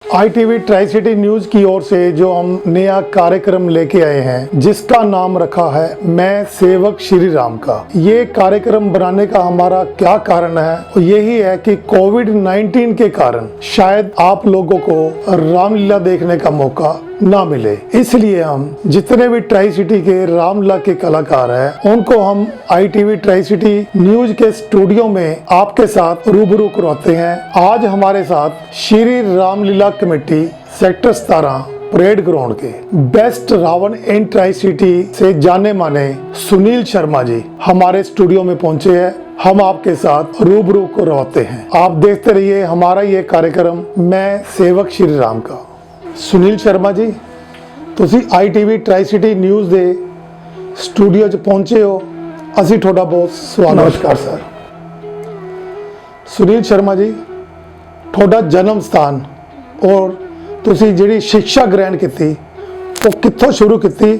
ITV tri city news की ओर से जो हम नया कार्यक्रम लेके आए हैं जिसका नाम रखा है मैं सेवक श्री राम का। ये कार्यक्रम बनाने का हमारा क्या कारण है, यही है कि कोविड-19 के कारण शायद आप लोगों को रामलीला देखने का मौका ना मिले, इसलिए हम जितने भी ट्राई सिटी के रामलीला के कलाकार हैं उनको हम ITV ट्राई सिटी न्यूज के स्टूडियो में आपके साथ रूबरू करवाते हैं। आज हमारे साथ Shri Ramlila committee sector 17 parade ground के बेस्ट रावण इन ट्राई सिटी से जाने माने सुनील शर्मा जी हमारे स्टूडियो में पहुंचे हैं। हम आपके साथ रूबरू करवाते हैं। आप देखते रहिए हमारा ये कार्यक्रम मैं सेवक श्री राम का। सुनील शर्मा जी, ਤੁਸੀਂ ITV ट्राई सिटी न्यूज़ ਦੇ स्टूडियो 'ਚ ਪਹੁੰਚੇ ਹੋ, ਅਸੀਂ ਤੁਹਾਡਾ ਬਹੁਤ ਸਵਾਗਤ। ਨਮਸਕਾਰ ਸਰ। ਸੁਨੀਲ ਸ਼ਰਮਾ ਜੀ, ਤੁਹਾਡਾ ਜਨਮ ਸਥਾਨ ਔਰ ਤੁਸੀਂ ਜਿਹੜੀ ਸਿੱਖਿਆ ਗ੍ਰਹਿਣ ਕੀਤੀ ਉਹ ਕਿੱਥੋਂ ਸ਼ੁਰੂ ਕੀਤੀ?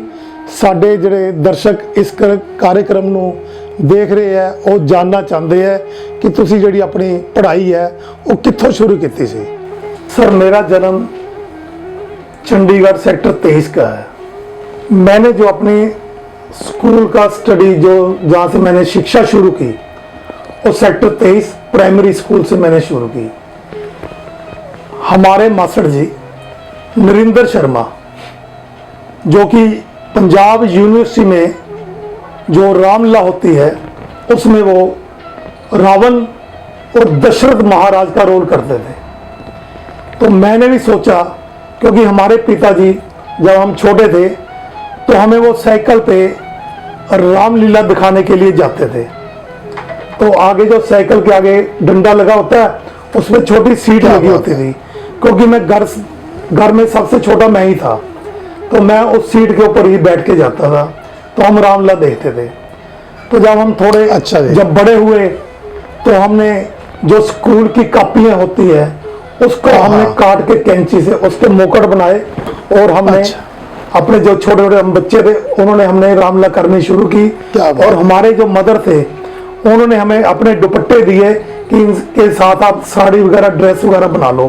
ਸਾਡੇ ਜਿਹੜੇ ਦਰਸ਼ਕ ਇਸ कार्यक्रम ਨੂੰ ਦੇਖ ਰਹੇ ਹੈ ਉਹ ਜਾਨਣਾ ਚਾਹੁੰਦੇ ਹੈ ਕਿ ਤੁਸੀਂ ਜਿਹੜੀ ਆਪਣੀ ਪੜ੍ਹਾਈ ਹੈ ਉਹ ਕਿੱਥੋਂ ਸ਼ੁਰੂ ਕੀਤੀ ਸੀ? सर, मेरा जन्म चंडीगढ़ सेक्टर 23 का है। मैंने जो अपनी स्कूल का स्टडी जो जहाँ से मैंने शिक्षा शुरू की वो सेक्टर 23 प्राइमरी स्कूल से मैंने शुरू की। हमारे मास्टर जी नरेंद्र शर्मा जो कि पंजाब यूनिवर्सिटी में जो रामलीला होती है उसमें वो रावण और दशरथ महाराज का रोल करते थे। तो मैंने भी सोचा, क्योंकि हमारे पिताजी जब हम छोटे थे तो हमें वो साइकिल पे रामलीला दिखाने के लिए जाते थे। तो आगे जो साइकिल के आगे डंडा लगा होता है उसमें छोटी सीट लगी होती थी, क्योंकि मैं घर में सबसे छोटा मैं ही था, तो मैं उस सीट के ऊपर ही बैठ के जाता था। तो हम रामलीला देखते थे। तो जब हम थोड़े जब बड़े हुए तो हमने जो स्कूल की कापियाँ होती है उसको हमने काट के कैंची से उसके मुकुट बनाए और हमने अपने जो छोटे छोटे हम बच्चे थे उन्होंने हमने रामलीला करनी शुरू की। और हमारे जो मदर थे उन्होंने हमें अपने दुपट्टे दिए कि इनके साथ आप साड़ी वगैरह ड्रेस वगैरह बना लो।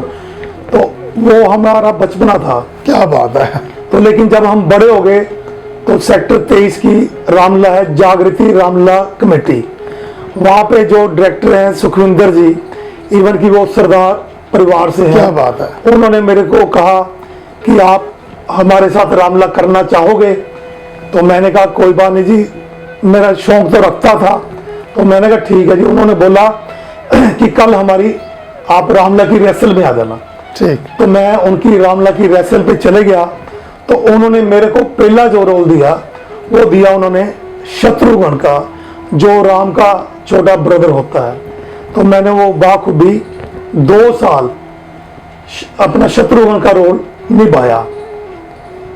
तो वो हमारा बचपना था। क्या बात है। तो लेकिन जब हम बड़े हो गए तो सेक्टर 23 की रामलीला है जागृति रामलीला कमेटी, वहाँ पे जो डायरेक्टर हैं सुखविंदर जी, इवन की वो सरदार परिवार से है। क्या बात है। उन्होंने मेरे को कहा कि आप हमारे साथ रामलीला करना चाहोगे? तो मैंने कहा कोई बात नहीं जी, मेरा शौक तो रखता था। तो मैंने कहा ठीक है जी। उन्होंने बोला कि कल हमारी आप रामलीला की रिहर्सल में आ जाना। ठीक। तो मैं उनकी रामलीला की रिहर्सल पे चले गया। तो उन्होंने मेरे को पहला जो रोल दिया वो दिया उन्होंने शत्रुघ्न का, जो राम का छोटा ब्रदर होता है। तो मैंने वो बाखूबी 2 साल अपना शत्रुघ्न का रोल निभाया।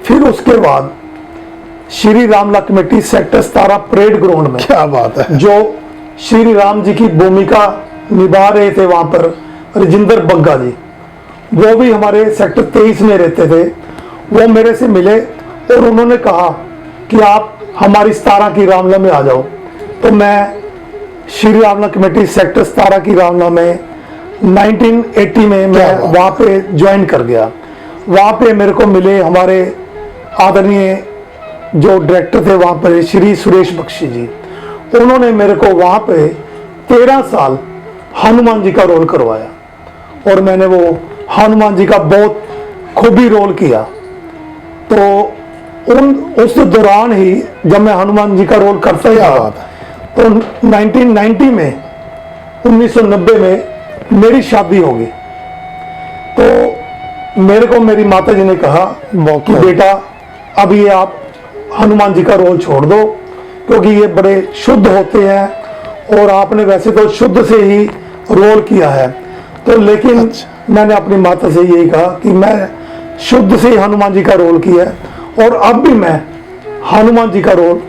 फिर उसके बाद Shri Ramlila committee sector 17 parade ground में, क्या बात है, जो श्री राम जी की भूमिका निभा रहे थे वहां पर राजेंद्र बग्गा जी, वो भी हमारे सेक्टर 23 में रहते थे। वो मेरे से मिले और उन्होंने कहा कि आप हमारी 17 की रामलीला में आ जाओ। तो मैं श्री रामलीला कमेटी सेक्टर 17 की रामलीला में 1980 में मैं वहाँ पे ज्वाइन कर गया। वहाँ पे मेरे को मिले हमारे आदरणीय जो डायरेक्टर थे वहाँ पर श्री सुरेश बख्शी जी। उन्होंने मेरे को वहाँ पे 13 साल हनुमान जी का रोल करवाया और मैंने वो हनुमान जी का बहुत खूबी रोल किया। तो उस दौरान ही जब मैं हनुमान जी का रोल करता ही था तो 1990 में 1990 में मेरी शादी होगी। तो मेरे को मेरी माता जी ने कहा कि बेटा अब ये आप हनुमान जी का रोल छोड़ दो, क्योंकि ये बड़े शुद्ध होते हैं और आपने वैसे तो शुद्ध से ही रोल किया है। तो लेकिन मैंने अपनी माता से यही कहा कि मैं शुद्ध से ही हनुमान जी का रोल किया है और अब भी मैं हनुमान जी का रोल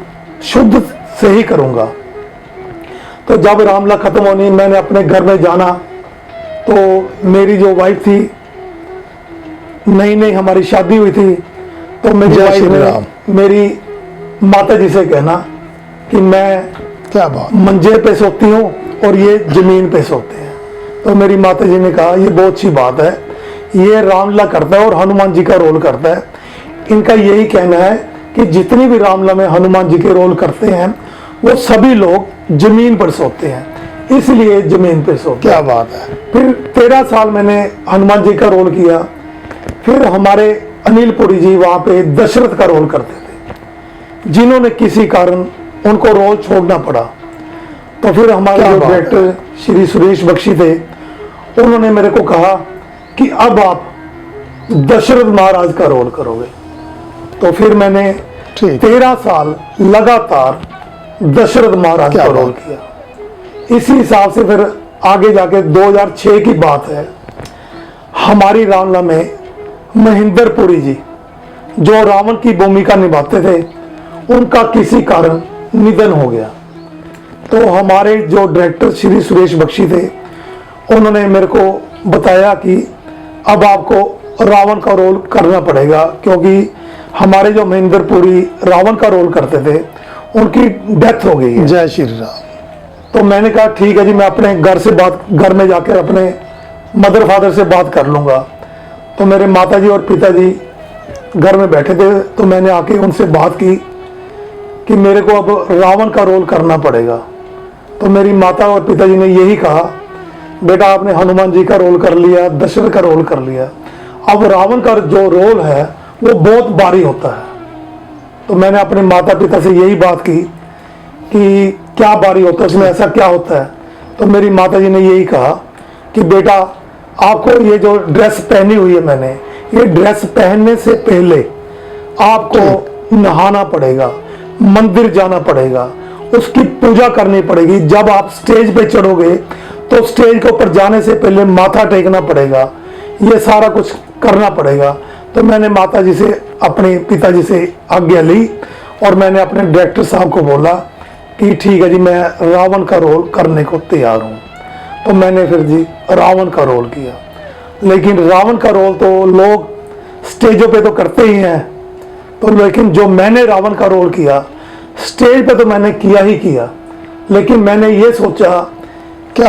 शुद्ध से ही करूँगा। तो जब रामलीला खत्म होनी, मैंने अपने घर में जाना तो मेरी जो वाइफ थी, नई हमारी शादी हुई थी, तो मेरी वाइफ ने मेरी माता जी से कहना कि मैं क्या बात मंजे पे सोती हूँ और ये जमीन पे सोते हैं। तो मेरी माता जी ने कहा ये बहुत अच्छी बात है ये रामलीला करता है और हनुमान जी का रोल करता है। इनका यही कहना है कि जितनी भी रामलीला में हनुमान जी के रोल करते हैं वो सभी लोग जमीन पर सोते हैं, इसलिए जमीन पर सोते। क्या बात है। फिर 13 साल मैंने हनुमान जी का रोल किया। फिर हमारे अनिल पुरी जी वहाँ पे दशरथ का रोल करते थे, जिन्होंने किसी कारण उनको रोल छोड़ना पड़ा। तो फिर हमारे जो डायरेक्टर श्री सुरेश बख्शी थे, उन्होंने मेरे को कहा कि अब आप दशरथ महाराज का रोल करोगे। तो फिर मैंने 13 साल लगातार दशरथ महाराज का रोल किया। इसी हिसाब से फिर आगे जाके 2006 की बात है, हमारी रामलीला में महेंद्र पुरी जी जो रावण की भूमिका निभाते थे, उनका किसी कारण निधन हो गया। तो हमारे जो डायरेक्टर श्री सुरेश बख्शी थे, उन्होंने मेरे को बताया कि अब आपको रावण का रोल करना पड़ेगा, क्योंकि हमारे जो महेंद्र पुरी रावण का रोल करते थे उनकी डेथ हो गई है। जय श्री राम। तो मैंने कहा ठीक है जी, मैं अपने घर में जाकर अपने मदर फादर से बात कर लूँगा। तो मेरे माताजी और पिताजी घर में बैठे थे, तो मैंने आके उनसे बात की कि मेरे को अब रावण का रोल करना पड़ेगा। तो मेरी माता और पिताजी ने यही कहा, बेटा आपने हनुमान जी का रोल कर लिया, दशरथ का रोल कर लिया, अब रावण का जो रोल है वो बहुत भारी होता है। तो मैंने अपने माता पिता से यही बात की कि क्या भारी होता है, उसमें ऐसा क्या होता है। तो मेरी माता जी ने यही कहा कि बेटा आपको ये जो ड्रेस पहनी हुई है मैंने, ये ड्रेस पहनने से पहले आपको नहाना पड़ेगा, मंदिर जाना पड़ेगा, उसकी पूजा करनी पड़ेगी। जब आप स्टेज पे चढ़ोगे तो स्टेज के ऊपर जाने से पहले माथा टेकना पड़ेगा, ये सारा कुछ करना पड़ेगा। तो मैंने माता जी से, अपने पिताजी से आज्ञा ली और मैंने अपने डायरेक्टर साहब को बोला कि ठीक है जी, मैं रावण का रोल करने को तैयार हूँ। तो मैंने फिर जी रावण का रोल किया। लेकिन रावण का रोल तो लोग स्टेजों पे तो करते ही हैं, तो लेकिन जो मैंने रावण का रोल किया स्टेज पे तो मैंने किया ही किया। लेकिन मैंने ये सोचा कि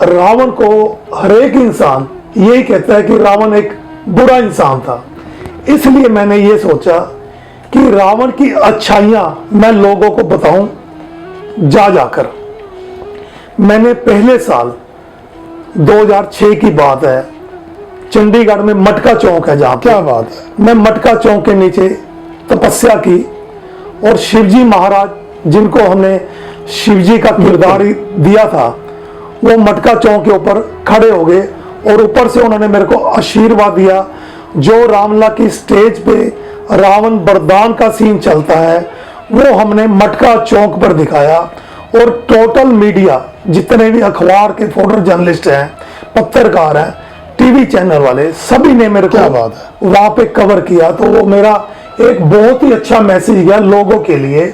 रावण को हर एक इंसान यही कहता है कि रावण एक बुरा इंसान था, इसलिए मैंने ये सोचा कि रावण की अच्छाइयाँ मैं लोगों को बताऊं जा जाकर। मैंने पहले साल 2006 की बात है, चंडीगढ़ में मटका चौक है जहाँ, क्या बात है, मैं मटका चौक के नीचे तपस्या की और शिवजी महाराज जिनको हमने शिवजी का किरदार दिया था, वो मटका चौक के ऊपर खड़े हो गए और ऊपर से उन्होंने मेरे को आशीर्वाद दिया। जो रामलीला की स्टेज पे रावण बरदान का सीन चलता है वो हमने मटका चौक पर दिखाया और टोटल मीडिया, जितने भी अखबार के फोटो जर्नलिस्ट हैं, पत्रकार हैं, टीवी चैनल वाले, सभी ने मेरे को वहां पे कवर किया। तो वो मेरा एक बहुत ही अच्छा मैसेज गया लोगों के लिए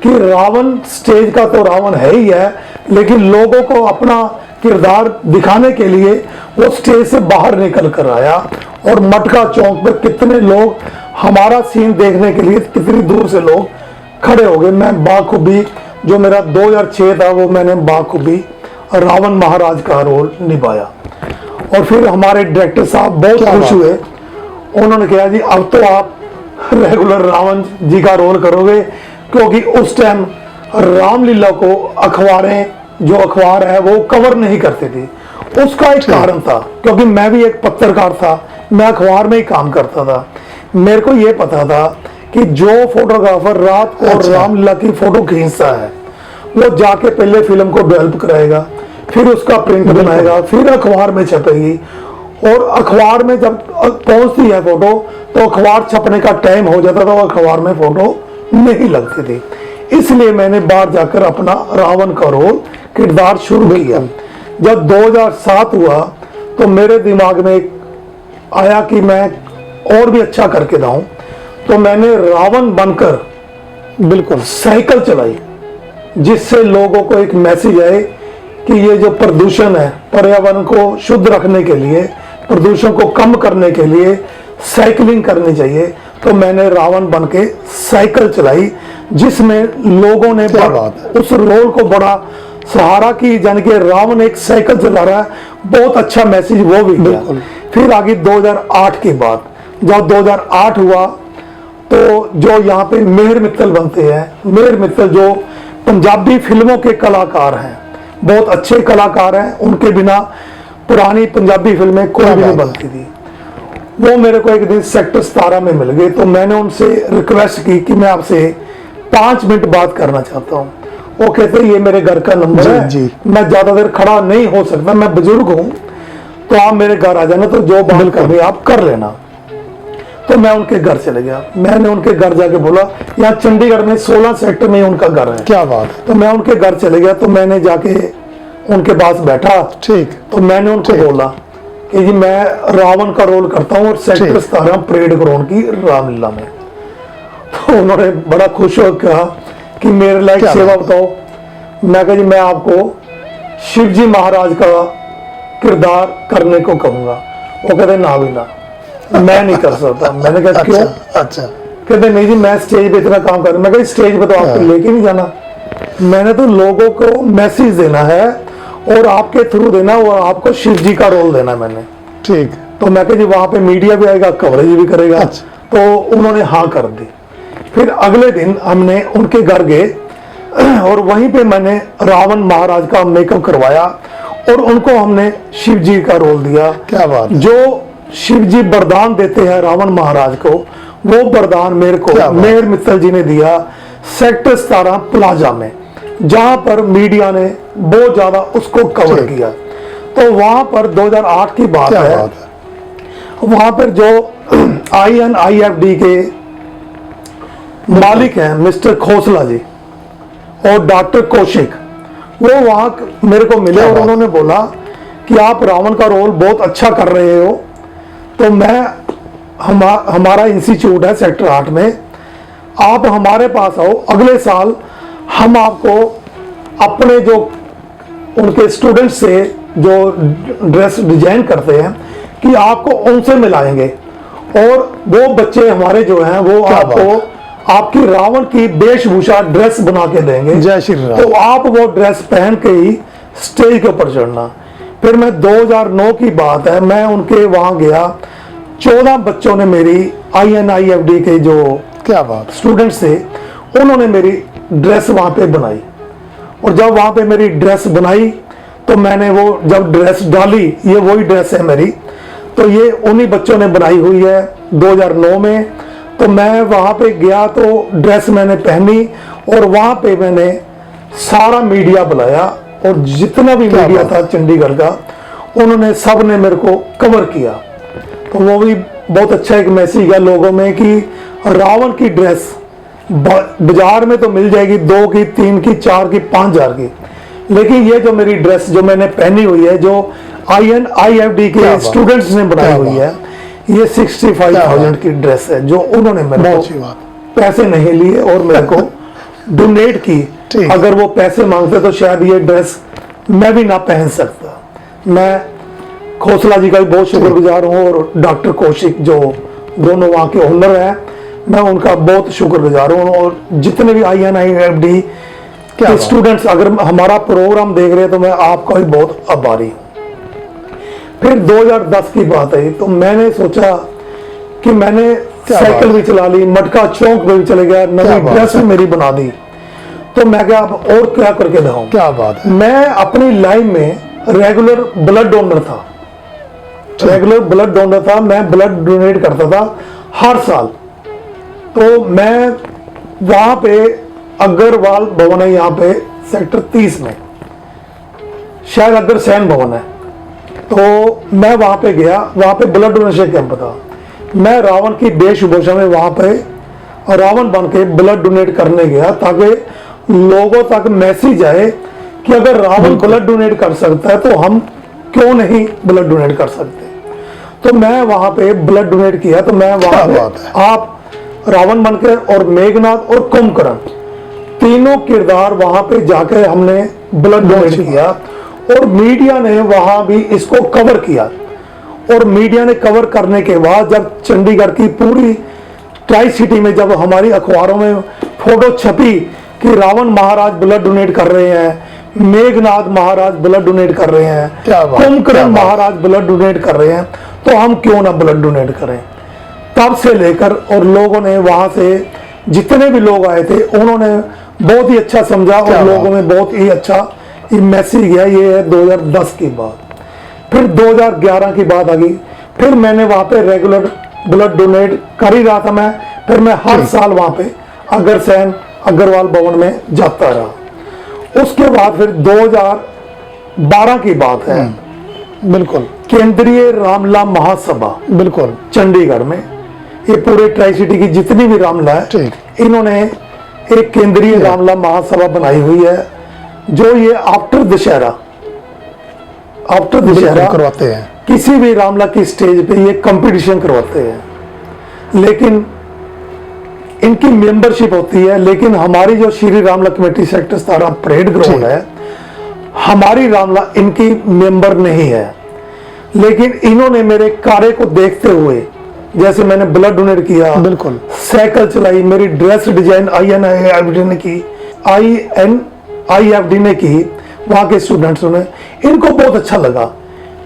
कि रावण स्टेज का तो रावण है ही है, लेकिन लोगों को अपना किरदार दिखाने के लिए वो स्टेज से बाहर निकल कर आया और मटका चौक पे कितने लोग हमारा सीन देखने के लिए कितनी दूर से लोग खड़े हो गए। मैं बाखूबी, जो मेरा 2006 था, वो मैंने बाखूबी रावण महाराज का रोल निभाया। और फिर हमारे डायरेक्टर साहब बहुत खुश हुए, उन्होंने कहा जी अब तो आप रेगुलर रावण जी का रोल करोगे, क्योंकि उस टाइम रामलीला को अखबारें, जो अखबार है वो कवर नहीं करती थी। उसका एक कारण था, क्योंकि मैं भी एक पत्रकार था, मैं अखबार में ही काम करता था। मेरे को ये पता था कि जो फोटोग्राफर रात को रामलीला की फोटो खींचता है वो जाके पहले फिल्म को डेवलप कराएगा, फिर उसका प्रिंट बनाएगा, फिर अखबार में छपेगी, और अखबार में जब पहुंचती है फोटो तो अखबार छपने का टाइम हो जाता था, वो अखबार में फोटो नहीं लगती थी। इसलिए मैंने बाहर जाकर अपना रावण का रोल किरदार शुरू किया। जब 2007 हुआ तो मेरे दिमाग में आया कि मैं और भी अच्छा करके दाऊं, तो मैंने रावण बनकर बिल्कुल साइकिल चलाई, जिससे लोगों को एक मैसेज आए कि ये जो प्रदूषण है, पर्यावरण को शुद्ध रखने के लिए, प्रदूषण को कम करने के लिए साइकिलिंग करनी चाहिए। तो मैंने रावण बन के साइकिल चलाई, जिसमें लोगों ने उस रोल को बड़ा सहारा की जान के रावण एक साइकिल चला रहा है, बहुत अच्छा मैसेज वो भी गया। फिर आगे 2008 के बाद जब 2008 हुआ तो जो यहाँ पे मेहर मित्तल बनते हैं, मेहर मित्तल जो पंजाबी फिल्मों के कलाकार हैं, बहुत अच्छे कलाकार हैं, उनके बिना पुरानी पंजाबी फिल्में कोई भी नहीं बनती थी। वो मेरे को एक दिन सेक्टर 17 में मिल गए, तो मैंने उनसे रिक्वेस्ट की कि मैं आपसे 5 मिनट बात करना चाहता हूँ। वो कहते ये मेरे घर का नंबर है जी। मैं ज्यादा देर खड़ा नहीं हो सकता, मैं बुजुर्ग हूँ, तो आप मेरे घर आ जाना, तो जो बात करनी आप कर लेना। तो मैं उनके घर चले गया। मैंने उनके घर जाके बोला, यहाँ चंडीगढ़ में 16 सेक्टर में उनका घर है। क्या बात। तो मैं उनके घर चले गया, तो मैंने जाके उनके पास बैठा। ठीक। तो मैंने उनको बोला कि जी मैं रावण का रोल करता हूँ और सेक्टर 17 परेड ग्राउंड की रामलीला में। तो उन्होंने बड़ा खुश होकर कहा कि मेरे लायक सेवा बताओ। मैं कहा जी मैं आपको शिवजी महाराज का किरदार करने को कहूंगा। वो कहते ना भी ना, मैं नहीं कर सकता। मैंने कहा क्यों? अच्छा। कहते नहीं जी मैं स्टेज पे इतना काम कर। मैं कहा स्टेज पे तो आपको लेके नहीं जाना, मैंने तो लोगों को मैसेज देना है और आपके थ्रू देना, वो आपको शिव जी का रोल देना मैंने। ठीक। तो मैं कहा जी वहां पे मीडिया भी आएगा, कवरेज भी करेगा। अच्छा। तो उन्होंने हाँ कर दी। फिर अगले दिन हमने उनके घर गए और वहीं पे मैंने रावण महाराज का मेकअप करवाया और उनको हमने शिव जी का रोल दिया। क्या बात। जो शिव जी वरदान देते हैं रावण महाराज को, वो वरदान मेरे को मेहर मित्तल जी ने दिया सेक्टर 17 प्लाजा में, जहां पर मीडिया ने बहुत ज्यादा उसको कवर किया। तो वहां पर 2008 की बात है, वहां पर जो INIFD के मालिक हैं मिस्टर खोसला जी और डॉक्टर कौशिक, वो वहां मेरे को मिले और उन्होंने बोला कि आप रावण का रोल बहुत अच्छा कर रहे हो, तो मैं हमारा इंस्टीट्यूट है सेक्टर 8 में, आप हमारे पास आओ, अगले साल हम आपको अपने जो उनके स्टूडेंट से जो ड्रेस डिजाइन करते हैं कि आपको उनसे मिलाएंगे और वो बच्चे हमारे जो हैं वो आपको आपकी रावण की वेशभूषा ड्रेस बना के देंगे। जय श्री राम। तो आप वो ड्रेस पहन के ही स्टेज के ऊपर चढ़ना। फिर मैं 2009 की बात है, मैं उनके वहां गया, 14 बच्चों ने मेरी INIFD के जो क्या बात स्टूडेंट्स थे, उन्होंने मेरी ड्रेस वहां पे बनाई। और जब वहां पे मेरी ड्रेस बनाई तो मैंने वो जब ड्रेस डाली, ये वही ड्रेस है मेरी, तो ये उन्हीं बच्चों ने बनाई हुई है 2009 में। तो मैं वहां पे गया तो ड्रेस मैंने पहनी और वहां पे मैंने सारा मीडिया बुलाया और जितना भी मीडिया था चंडीगढ़ का, उन्होंने सब ने मेरे को कवर किया। तो वो भी बहुत अच्छा एक मैसेज है लोगों में कि रावण की ड्रेस बाजार में तो मिल जाएगी 2 की 3 की 4 की 5,000 की, लेकिन ये जो मेरी ड्रेस जो मैंने पहनी हुई है, जो INIFD के स्टूडेंट्स ने बनाई हुई है, ये 65,000 की ड्रेस है जो उन्होंने मेरे को पैसे नहीं लिए और मेरे को डोनेट की। अगर वो पैसे मांगते तो शायद ये ड्रेस मैं भी ना पहन सकता। मैं खोसला जी का भी बहुत शुक्रगुजार हूँ और डॉक्टर कौशिक जो दोनों वहाँ के ओनर हैं, मैं उनका बहुत शुक्रगुजार हूँ। और जितने भी INIFD के स्टूडेंट्स अगर हमारा प्रोग्राम देख रहे हैं तो मैं आपका भी बहुत आभारी हूँ। फिर 2010 की बात आई तो मैंने सोचा कि मैंने साइकिल भी चला ली, मटका चौक में भी चले गया, नई ड्रेस भी मेरी बना दी। तो मैं क्या और क्या करके दिखाऊं। क्या बात है। मैं अपनी लाइफ में रेगुलर ब्लड डोनर था, रेगुलर ब्लड डोनर था, मैं ब्लड डोनेट करता था हर साल। तो मैं वहां पे अग्रवाल भवन है यहाँ पे सेक्टर 30 में, शायद अग्रसेन भवन है, तो मैं वहां पे गया, वहां पे ब्लड डोनेशन कैंप था। मैं रावण की वेशभूषा में वहां पे रावण बन के ब्लड डोनेट करने गया ताकि लोगों तक मैसेज आए कि अगर रावण ब्लड डोनेट कर सकता है तो हम क्यों नहीं ब्लड डोनेट कर सकते। तो मैं वहां पे ब्लड डोनेट किया। तो मैं वहां पे आप रावण बनकर और मेघनाथ और कुंभकर्ण तीनों किरदार वहां पे जाकर हमने ब्लड डोनेट किया और मीडिया ने वहां भी इसको कवर किया। और मीडिया ने कवर करने के बाद जब चंडीगढ़ की पूरी ट्राई सिटी में जब हमारी अखबारों में फोटो छपी कि रावण महाराज ब्लड डोनेट कर रहे हैं, मेघनाथ महाराज ब्लड डोनेट कर रहे हैं, क्या बात, कुंभकर्ण क्या बात। महाराज ब्लड डोनेट कर रहे हैं, तो हम क्यों ना ब्लड डोनेट करें। तब से लेकर और लोगों ने वहां से जितने भी लोग आए थे उन्होंने बहुत ही अच्छा समझा क्या और बात। लोगों में बहुत ही अच्छा ये मैसेज गया। ये है 2010 की बात। फिर 2011 की बात आ गई, फिर मैंने वहां पे रेगुलर ब्लड डोनेट कर ही रहा था मैं। फिर मैं हर साल वहां पे अग्रसेन अग्रवाल भवन में जाता रहा। उसके बाद फिर 2012 की बात है, बिल्कुल केंद्रीय रामला महासभा बिल्कुल चंडीगढ़ में, ये पूरे ट्राई सिटी की जितनी भी रामला है, ठीक। इन्होंने एक केंद्रीय रामला महासभा बनाई हुई है, जो ये आफ्टर दशहरा करवाते हैं। किसी भी रामला की स्टेज पे ये कंपटीशन करवाते हैं। लेकिन इनकी मेंबरशिप होती है, लेकिन हमारी जो श्री रामला कमेटी सेक्टर 17 परेड ग्राउंड है, हमारी रामला इनकी मेंबर नहीं है। लेकिन इन्होंने मेरे कार्य को देखते हुए, जैसे मैंने ब्लड डोनेट किया, बिल्कुल साइकिल चलाई, मेरी ड्रेस डिजाइन INIFD ने की, INIFD ने की, वहां के स्टूडेंट्स ने, इनको बहुत अच्छा लगा।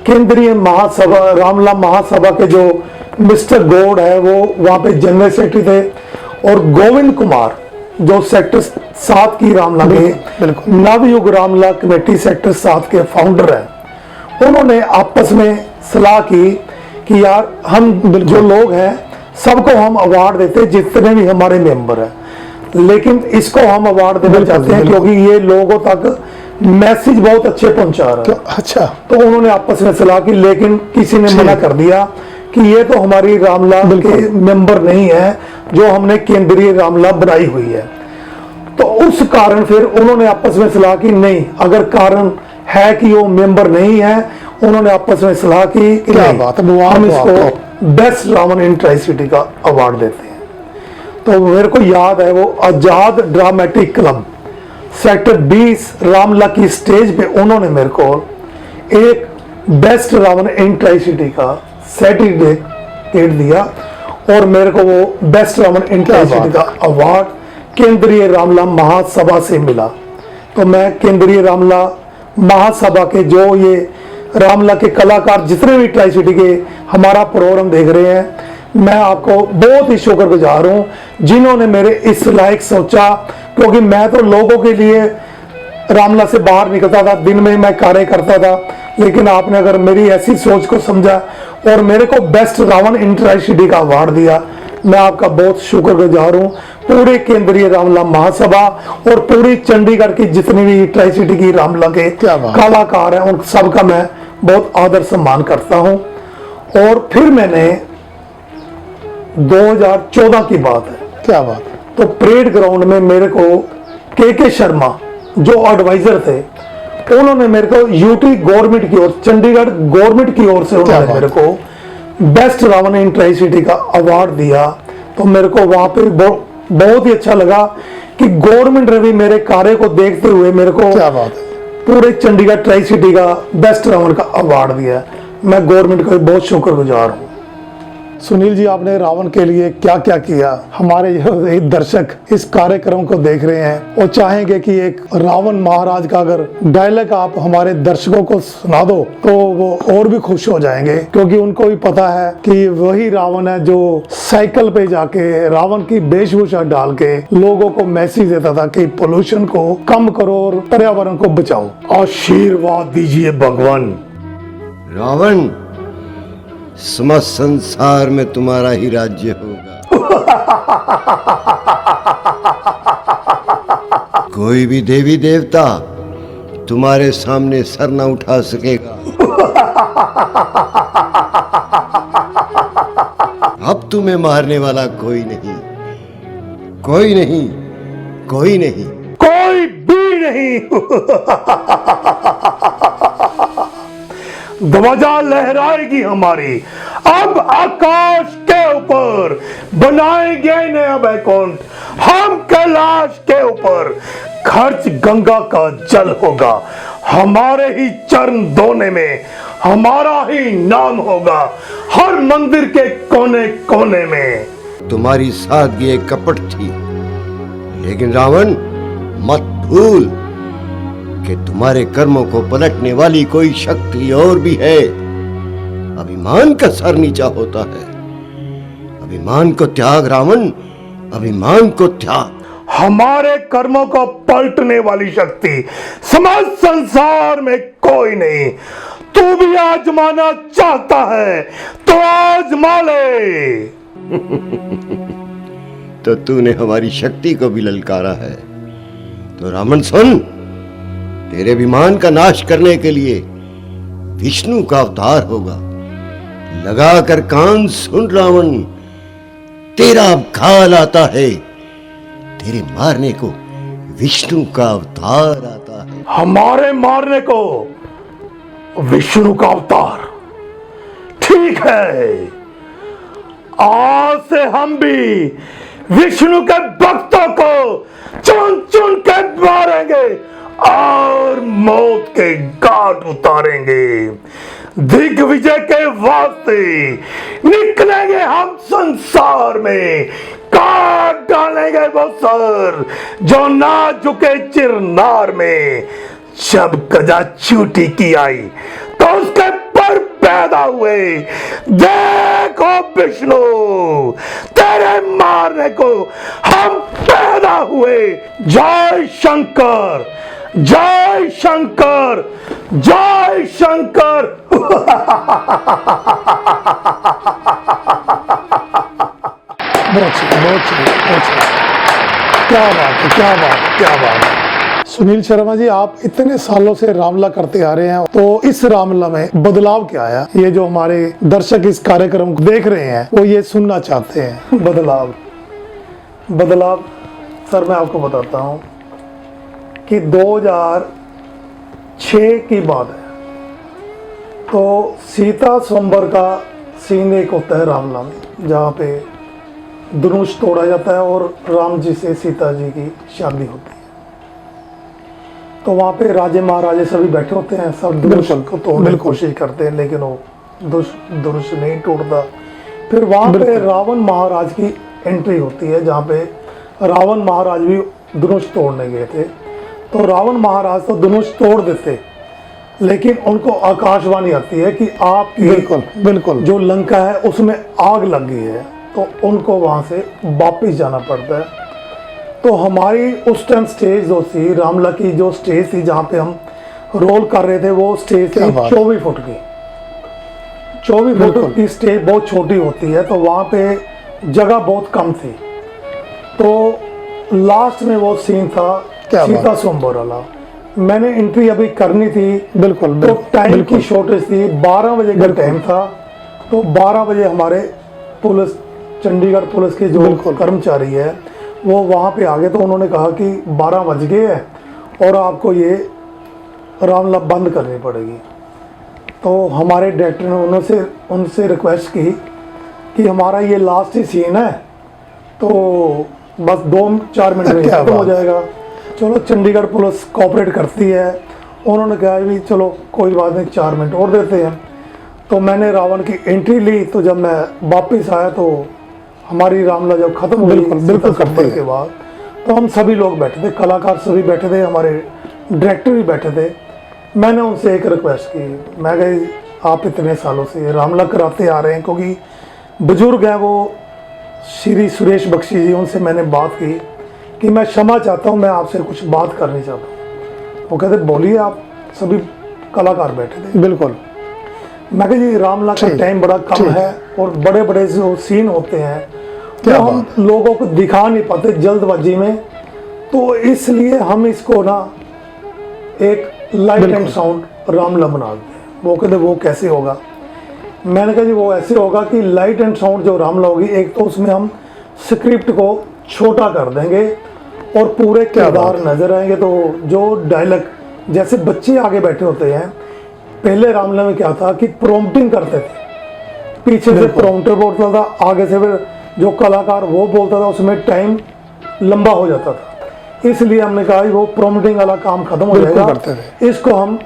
केंद्रीय महासभा रामला महासभा के जो मिस्टर गौड़ है वो वहां पे जनरल सेक्रेटरी थे, और गोविंद कुमार जो सेक्टर 7 की रामला के बिल्कुल। नवयुग रामला कमेटी सेक्टर 7 के फाउंडर हैं। उन्होंने आपस में सलाह की कि यार हम जो लोग हैं सबको हम अवार्ड देते हैं, जितने भी हमारे मेंबर हैं, लेकिन इसको हम अवार्ड देना चाहते हैं क्योंकि ये लोगों तक मैसेज बहुत अच्छे पहुंचा रहा है। अच्छा, तो उन्होंने आपस में सलाह की, लेकिन किसी ने मना कर दिया कि ये तो हमारी रामला के मेंबर नहीं है जो हमने केंद्रीय रामला बनाई हुई है। तो उस कारण फिर उन्होंने आपस में सलाह की, नहीं, अगर कारण है कि वो मेंबर नहीं है, उन्होंने आपस में सलाह की कि क्या नहीं, बात है, हम इसको बेस्ट रावण इन ट्राई सिटी का अवार्ड देते हैं। तो मेरे को याद है वो आजाद ड्रामेटिक क्लब सेक्टर 20 रामला की स्टेज पे उन्होंने मेरे को एक बेस्ट रावण इन ट्राई सिटी का सर्टिफिकेट दिया, और मेरे को वो बेस्ट रावण इन ट्राई सिटी का अवार्ड केंद्रीय रामला महासभा से मिला। तो मैं केंद्रीय रामला महासभा के जो ये रामला के कलाकार जितने भी ट्राई सिटी के हमारा प्रोग्राम देख रहे हैं, मैं आपको बहुत ही शुक्रगुजार हूं जिन्होंने मेरे इस लायक सोचा, क्योंकि मैं तो लोगों के लिए रामला से बाहर निकलता था, दिन में मैं कार्य करता था, लेकिन आपने अगर मेरी ऐसी सोच को समझा और मेरे को बेस्ट रावण इन ट्राई सिटी का अवार्ड दिया, मैं आपका बहुत शुक्रगुजार हूं। पूरे केंद्रीय रामला महासभा और पूरी चंडीगढ़ की जितनी भी ट्राई सिटी की रामला के कलाकार हैं, उन सबका मैं बहुत आदर सम्मान करता हूं। और फिर मैंने 2014 की बात है, क्या बात, तो परेड ग्राउंड में मेरे को के शर्मा जो एडवाइजर थे, उन्होंने मेरे को यूटी गवर्नमेंट की ओर, चंडीगढ़ गवर्नमेंट की ओर से उन्होंने मेरे को बेस्ट रावण इन ट्राई सिटी का अवार्ड दिया। तो मेरे को वहां पे बहुत ही अच्छा लगा कि गवर्नमेंट ने भी मेरे कार्य को देखते हुए मेरे को क्या बात है, पूरे चंडीगढ़ ट्राई सिटी का बेस्ट रावण का अवार्ड दिया। मैं गवर्नमेंट का भी बहुत शुक्रगुजार हूँ। सुनील जी, आपने रावण के लिए क्या क्या किया? हमारे जो दर्शक इस कार्यक्रम को देख रहे हैं वो चाहेंगे कि एक रावण महाराज का अगर डायलॉग आप हमारे दर्शकों को सुना दो तो वो और भी खुश हो जाएंगे, क्योंकि उनको भी पता है कि वही रावण है जो साइकिल पे जाके रावण की वेशभूषा डाल के लोगों को मैसेज देता था कि पोल्यूशन को कम करो और पर्यावरण को बचाओ। आशीर्वाद दीजिए भगवान। रावण, समस्त संसार में तुम्हारा ही राज्य होगा। कोई भी देवी देवता तुम्हारे सामने सर न उठा सकेगा। अब तुम्हें मारने वाला कोई नहीं, कोई नहीं, कोई नहीं, कोई भी नहीं। ध्वजा लहराएगी हमारी, अब आकाश के ऊपर बनाएंगे नया बैकुंठ, हम कैलाश के ऊपर, खर्च गंगा का जल होगा, हमारे ही चरण धोने में हमारा ही नाम होगा, हर मंदिर के कोने कोने में। तुम्हारी सादगी एक कपट थी, लेकिन रावण मत भूल कि तुम्हारे कर्मों को पलटने वाली कोई शक्ति और भी है। अभिमान का सर नीचा होता है। अभिमान को त्याग रावण, अभिमान को त्याग। हमारे कर्मों को पलटने वाली शक्ति समस्त संसार में कोई नहीं। तू भी आजमाना चाहता है तो आजमा ले। तो तूने हमारी शक्ति को भी ललकारा है। तो रावण सुन, तेरे अभिमान का नाश करने के लिए विष्णु का अवतार होगा। लगा कर कान सुन रावण, तेरा अब काल आता है। तेरे मारने को विष्णु का अवतार आता है। हमारे मारने को विष्णु का अवतार, ठीक है। आज से हम भी विष्णु के भक्तों को चुन चुन के मारेंगे और मौत के घाट उतारेंगे। दिग्विजय के वास्ते निकलेंगे हम संसार में, काट डालेंगे वो सर जो ना झुके चिरनार में। जब गजा चूटी की आई तो उसके पर पैदा हुए। देखो विष्णु, तेरे मारने को हम पैदा हुए। जय शंकर, जय शंकर, जय शंकर। बहुत सही, बहुत सही, बहुत सही। क्या बात है, क्या बात है, क्या बात है। सुनील शर्मा जी, आप इतने सालों से रामलीला करते आ रहे हैं, तो इस रामलीला में बदलाव क्या आया? ये जो हमारे दर्शक इस कार्यक्रम को देख रहे हैं वो ये सुनना चाहते हैं। बदलाव, बदलाव सर मैं आपको बताता हूं कि 2006 की बात है। तो सीता स्वयंवर का सीन एक होता है रामलीला में, जहाँ पे धनुष तोड़ा जाता है और राम जी से सीता जी की शादी होती है। तो वहाँ पे राजे महाराजे सभी बैठे होते हैं, सब धनुष को तोड़ने की कोशिश करते हैं, लेकिन वो धनुष नहीं टूटता। फिर वहाँ पे रावण महाराज की एंट्री होती है, जहाँ पे रावण महाराज भी धनुष तोड़ने गए थे। तो रावण महाराज तो धनुष तोड़ देते, लेकिन उनको आकाशवाणी आती है कि आप बिल्कुल बिल्कुल जो लंका है उसमें आग लग गई है। तो उनको वहाँ से वापस जाना पड़ता है। तो हमारी उस टाइम स्टेज जो थी, रामलीला की जो स्टेज थी जहाँ पे हम रोल कर रहे थे, वो स्टेज थी 24 फुट की। 24 फुट की स्टेज बहुत छोटी होती है, तो वहाँ पे जगह बहुत कम थी। तो लास्ट में वो सीन था सीता स्वयंवर वाला। मैंने एंट्री अभी करनी थी, बिल्कुल, तो टाइम की शॉर्टेज थी, 12 बजे का टाइम था। तो 12 बजे हमारे पुलिस, चंडीगढ़ पुलिस के जो कर्मचारी है वो वहाँ पे आ गए। तो उन्होंने कहा कि 12 बज गए हैं और आपको ये रामलीला बंद करनी पड़ेगी। तो हमारे डायरेक्टर ने उनसे रिक्वेस्ट की कि हमारा ये लास्ट ही सीन है, तो बस 2-4 मिनट में खत्म हो जाएगा। चलो, चंडीगढ़ पुलिस कोऑपरेट करती है। उन्होंने कहा भी चलो कोई बात नहीं, 4 मिनट और देते हैं। तो मैंने रावण की एंट्री ली। तो जब मैं वापस आया तो हमारी रामलीला जब खत्म हुई बिल्कुल करने के बाद, तो हम सभी लोग बैठे थे, कलाकार सभी बैठे थे, हमारे डायरेक्टर भी बैठे थे। मैंने उनसे एक रिक्वेस्ट की, मैं कही आप इतने सालों से रामलीला कराते आ रहे हैं, क्योंकि बुजुर्ग हैं वो श्री सुरेश बख्शी जी, उनसे मैंने बात की कि मैं क्षमा चाहता हूँ, मैं आपसे कुछ बात करनी चाहता हूँ। वो कहते बोलिए। आप सभी कलाकार बैठे थे। बिल्कुल। मैं कहा जी रामलीला का टाइम बड़ा कम है और बड़े बड़े जो सीन होते हैं तो हम लोगों को दिखा नहीं पाते जल्दबाजी में, तो इसलिए हम इसको ना एक लाइट एंड साउंड रामलीला बना देते हैं। वो कहते वो कैसे होगा? मैंने कहा जी वो ऐसे होगा कि लाइट एंड साउंड जो रामलीला होगी, एक तो उसमें हम स्क्रिप्ट को छोटा कर देंगे और पूरे किरदार नजर आएंगे। तो जो डायलॉग, जैसे बच्चे आगे बैठे होते हैं, पहले रामलीला में क्या था कि प्रॉम्प्टिंग करते थे, पीछे से प्रॉम्प्टर बोलता था, आगे से फिर जो कलाकार वो बोलता था, उसमें टाइम लंबा हो जाता था। इसलिए हमने कहा वो प्रॉम्प्टिंग वाला काम खत्म हो जाएगा, इसको हम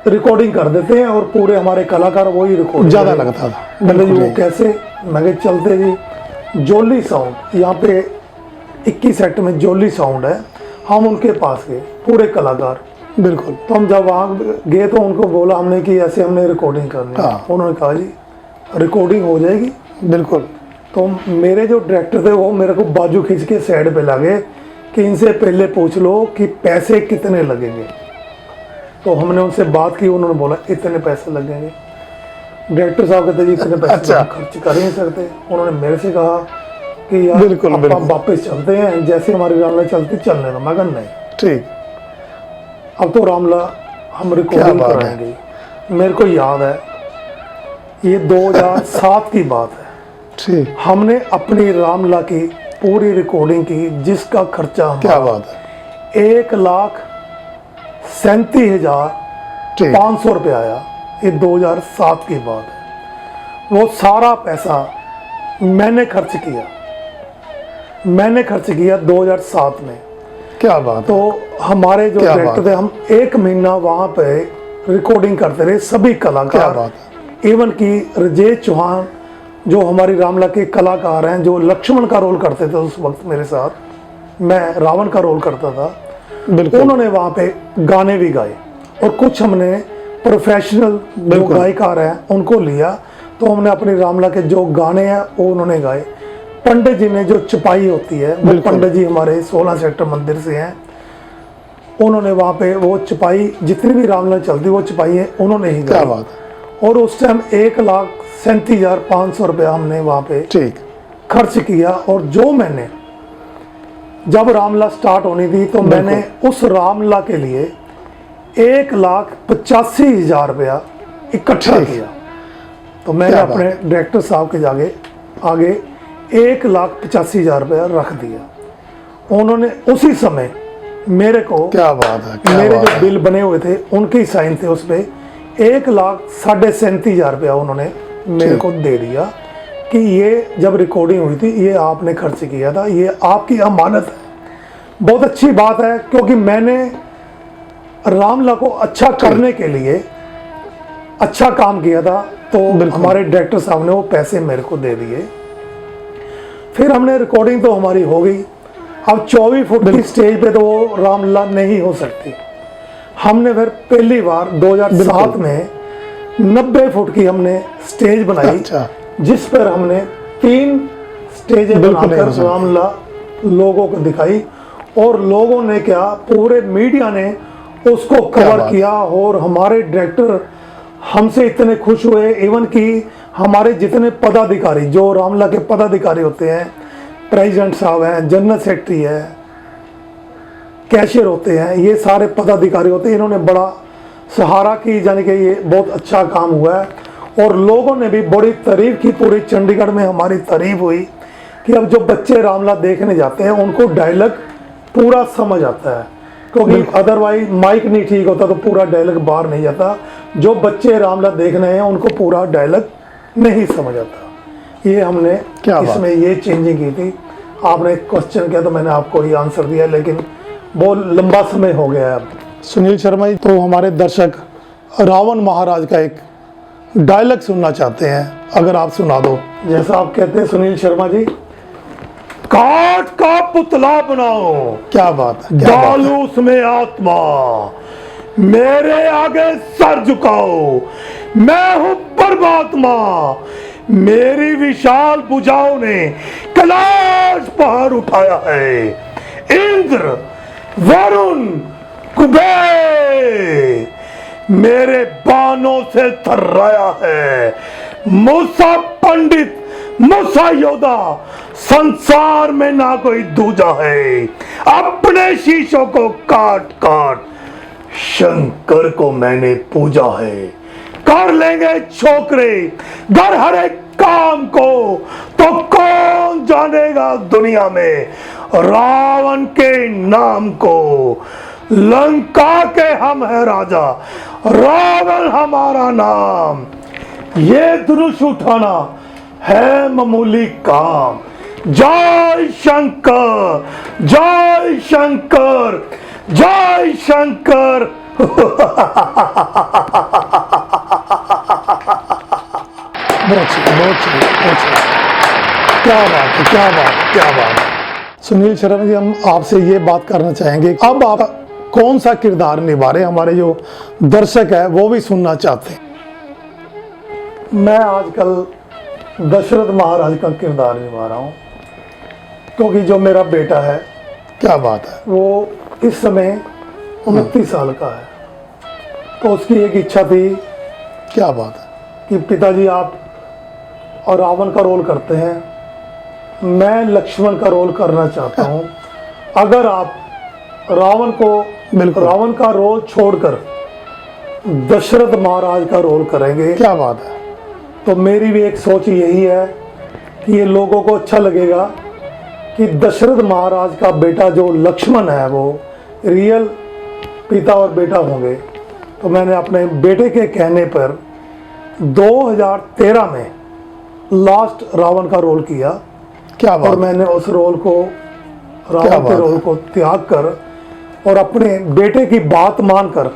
रिकॉर्डिंग कर देते हैं और पूरे हमारे कलाकार वही रिकॉर्ड ज़्यादा लगता था। मतलब वो कैसे? मैं चलते जी जोली साउंड, यहाँ पे 21 सेट में जोली साउंड है हम उनके पास गए पूरे कलाकार। बिल्कुल। तो हम जब वहाँ गए तो उनको बोला हमने कि ऐसे हमने रिकॉर्डिंग करनी है। हाँ। उन्होंने कहा जी रिकॉर्डिंग हो जाएगी। बिल्कुल। तो मेरे जो डायरेक्टर थे वो मेरे को बाजू खींच के साइड पे लगे कि इनसे पहले पूछ लो कि पैसे कितने लगेंगे। तो हमने उनसे बात की, उन्होंने बोला इतने पैसे लगेंगे। डायरेक्टर साहब कहते जी इतने पैसे अच्छा। हम खर्च कर ही नहीं सकते। उन्होंने मेरे से कहा कि यार बिल्कुल, अब बिल्कुल। हम वापस चलते हैं, जैसे हमारी रामला चलती चलने दो। मैं कहा नहीं, ठीक। अब तो रामला हम रिकॉर्डिंग बात है। कराएंगे। मेरे को याद है ये 2007 की बात है। ठीक। हमने अपनी रामला की पूरी रिकॉर्डिंग की जिसका खर्चा क्या हमारा बात है। 1,37,500 रुपये आया। ये 2007 की बात है। वो सारा पैसा मैंने खर्च किया। 2007 में। क्या बात तो हमारे जो क्या डायरेक्टर बात थे, हम 1 महीना वहाँ पे रिकॉर्डिंग करते रहे सभी क्या कलाकार। बात इवन की राजेश चौहान जो हमारी रामला के कलाकार हैं, जो लक्ष्मण का रोल करते थे उस वक्त मेरे साथ, मैं रावण का रोल करता था। बिल्कुल। उन्होंने वहाँ पे गाने भी गाए और कुछ हमने प्रोफेशनल जो बिल्कुल। गायकार हैं उनको लिया। तो हमने अपनी रामला के जो गाने हैं वो उन्होंने गाए। पंडित जी ने जो चपाई होती है, वो बिल्कुल। पंडित जी हमारे 16 सेक्टर मंदिर से हैं। उन्होंने वहाँ पे वो चपाई जितनी भी रामला चलती वो चपाई है उन्होंने ही क्या गाई। बात है। और उस टाइम 1,37,500 रुपया हमने वहाँ पे ठीक। खर्च किया। और जो मैंने जब रामला स्टार्ट होनी थी तो मैंने उस रामला के लिए 1,85,000 रुपया इकट्ठा ठीक। किया। तो मैंने क्या बात अपने डायरेक्टर साहब के आगे 1,85,000 रुपया रख दिया। उन्होंने उसी समय मेरे को क्या बात है। क्या मेरे बात जो है। बिल बने हुए थे उनके साइन थे उस पर 1,37,500 रुपया उन्होंने मेरे ठीक। को दे दिया कि ये जब रिकॉर्डिंग हुई थी ये आपने खर्च किया था, ये आपकी अमानत है। बहुत अच्छी बात है क्योंकि मैंने रामला को अच्छा करने के लिए अच्छा काम किया था। तो हमारे डायरेक्टर साहब ने वो पैसे मेरे को दे दिए। फिर हमने रिकॉर्डिंग तो हमारी हो गई। अब 24 फुट की स्टेज पे तो वो रामला नहीं हो सकती। हमने फिर पहली बार 2007 में 90 फुट की हमने स्टेज बनाई। अच्छा। जिस पर हमने 3 स्टेजें बिल्कुल नहीं हो बनाकर सकती। रामला लोगों को दिखाई। और लोगों ने क्या, पूरे मीडिया ने उसको कवर बात। किया। और हमारे डायरेक्टर हमसे इतने खुश हुए। इवन कि हमारे जितने पदाधिकारी जो रामला के पदाधिकारी होते हैं, प्रेसिडेंट साहब हैं, जनरल सेक्रेटरी है, कैशियर होते हैं, ये सारे पदाधिकारी होते हैं, इन्होंने बड़ा सहारा की। यानी कि ये बहुत अच्छा काम हुआ है। और लोगों ने भी बड़ी तारीफ की। पूरे चंडीगढ़ में हमारी तारीफ हुई कि अब जो बच्चे रामला देखने जाते हैं उनको डायलॉग पूरा समझ आता है। क्योंकि अदरवाइज माइक नहीं ठीक होता तो पूरा डायलॉग बाहर नहीं जाता। जो बच्चे रामला देखने हैं उनको पूरा डायलॉग नहीं समझ आता। ये हमने क्या बात। इसमें ये चेंजिंग की थी। आपने क्वेश्चन किया तो मैंने आपको ये आंसर दिया, लेकिन बहुत लंबा समय हो गया है अब। सुनील शर्मा जी, तो हमारे दर्शक रावण महाराज का एक डायलॉग सुनना चाहते हैं, अगर आप सुना दो। जैसा आप कहते हैं सुनील शर्मा जी, काठ का पुतला बनाओ, क्या बात है। क्या बात है। डालो उसमें आत्मा, मेरे आगे सर झुकाओ, मैं हूं परमात्मा। मेरी विशाल भुजाओं ने कैलाश पहाड़ उठाया है। इंद्र, वरुण, कुबेर मेरे बाणों से थर्राया है। मूसा पंडित, मूसा योद्धा, संसार में ना कोई दूजा है। अपने शीशों को काट काट शंकर को मैंने पूजा है। कर लेंगे छोकरे घर हर एक काम को, तो कौन जानेगा दुनिया में रावण के नाम को। लंका के हम है राजा, रावण हमारा नाम। ये धनुष उठाना है मामूली काम। जय शंकर, जय शंकर, जय शंकर। बहुत सही, बहुत सही, बहुत सही। क्या बात है, क्या बात है, क्या बात है। सुनील शर्मा जी, हम आपसे ये बात करना चाहेंगे, अब आप कौन सा किरदार निभा रहे हैं, हमारे जो दर्शक है वो भी सुनना चाहते हैं। मैं आजकल दशरथ महाराज का किरदार निभा रहा हूँ, क्योंकि जो मेरा बेटा है क्या बात है। वो इस समय 29 साल का है। तो उसकी एक इच्छा थी क्या बात है। कि पिताजी आप और रावण का रोल करते हैं, मैं लक्ष्मण का रोल करना चाहता हूँ। अगर आप रावण को बिल्कुल। रावण का रोल छोड़कर दशरथ महाराज का रोल करेंगे क्या बात है। तो मेरी भी एक सोच यही है कि ये लोगों को अच्छा लगेगा कि दशरथ महाराज का बेटा जो लक्ष्मण है वो रियल पिता और बेटा होंगे। तो मैंने अपने बेटे के कहने पर 2013 में लास्ट रावण का रोल किया। क्या और बात है। मैंने उस रोल को, क्या रावण बात के है। रोल को त्याग कर और अपने बेटे की बात मानकर